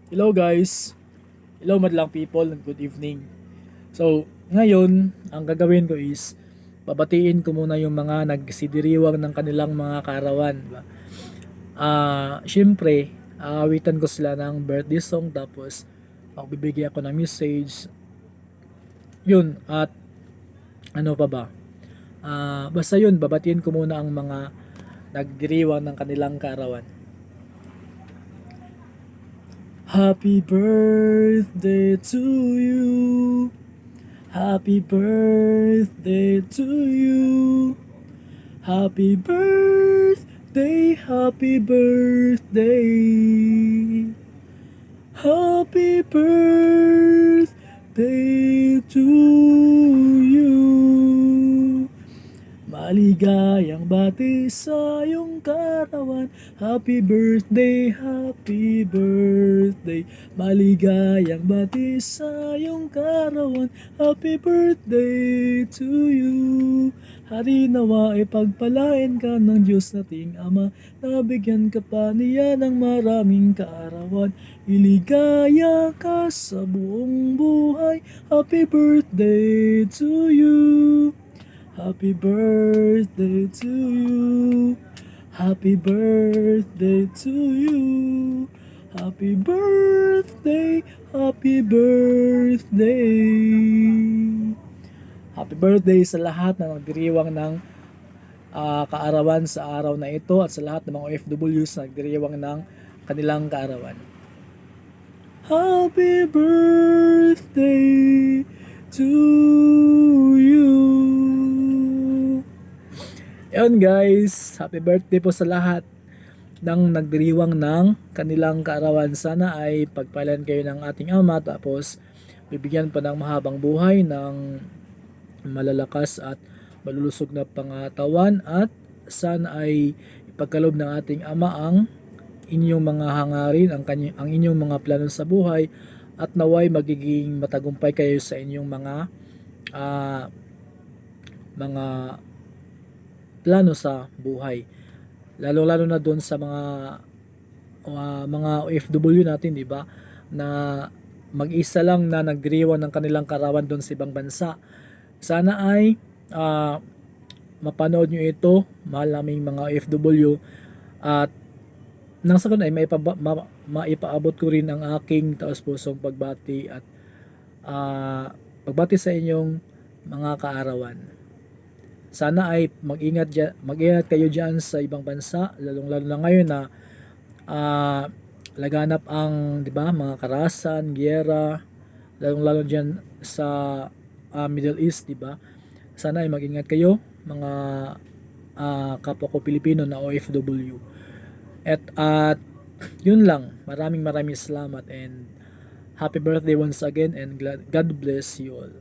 Hello guys. Hello madlang people and good evening. So, ngayon, ang gagawin ko is babatiin ko muna yung mga nagsidiriwang ng kanilang mga kaarawan. Diba? Syempre, aawitan ko sila ng birthday song tapos magbibigay ako ng message. Yun, at ano pa ba? Basta yun, babatiin ko muna ang mga nagdiriwang ng kanilang kaarawan. Happy birthday to you. Happy birthday to you. Happy birthday, happy birthday. Happy birthday to you. Maligayang bati sa iyong kaarawan. Happy birthday, happy birthday. Maligayang bati sa iyong kaarawan. Happy birthday to you. Hari nawa ipagpalain ka ng Diyos nating Ama. Nabigyan ka pa niya ng maraming kaarawan. Iligaya ka sa buong buhay. Happy birthday to you. Happy birthday to you. Happy birthday to you. Happy birthday, happy birthday. Happy birthday sa lahat na nagdiriwang ng kaarawan sa araw na ito at sa lahat ng mga OFWs na nagdiriwang ng kanilang kaarawan. Happy birthday to you. Yun guys, happy birthday po sa lahat ng nagdiriwang ng kanilang kaarawan. Sana ay pagpalan kayo ng ating Ama tapos bibigyan pa ng mahabang buhay, ng malalakas at malulusog na pangatawan, at sana ay ipagkaloob ng ating Ama ang inyong mga hangarin, ang inyong mga plano sa buhay, at naway magiging matagumpay kayo sa inyong mga plano sa buhay. Lalo-lalo na doon sa mga OFW natin, 'di ba? Na mag-isa lang na nagdiriwang ng kanilang karawan doon sa ibang bansa. Sana ay mapanood nyo ito, mahal naming mga OFW, at nang sa ganun ay maipaabot ko rin ang aking taos-pusong pagbati at pagbati sa inyong mga kaarawan. Sana ay mag-ingat kayo diyan sa ibang bansa, lalong-lalo na ngayon na laganap ang, 'di ba, mga karahasan, giyera, lalong-lalo diyan sa Middle East, 'di ba? Sana ay mag-ingat kayo mga kapwa ko Pilipino na OFW. At yun lang. Maraming salamat and happy birthday once again and God bless you all.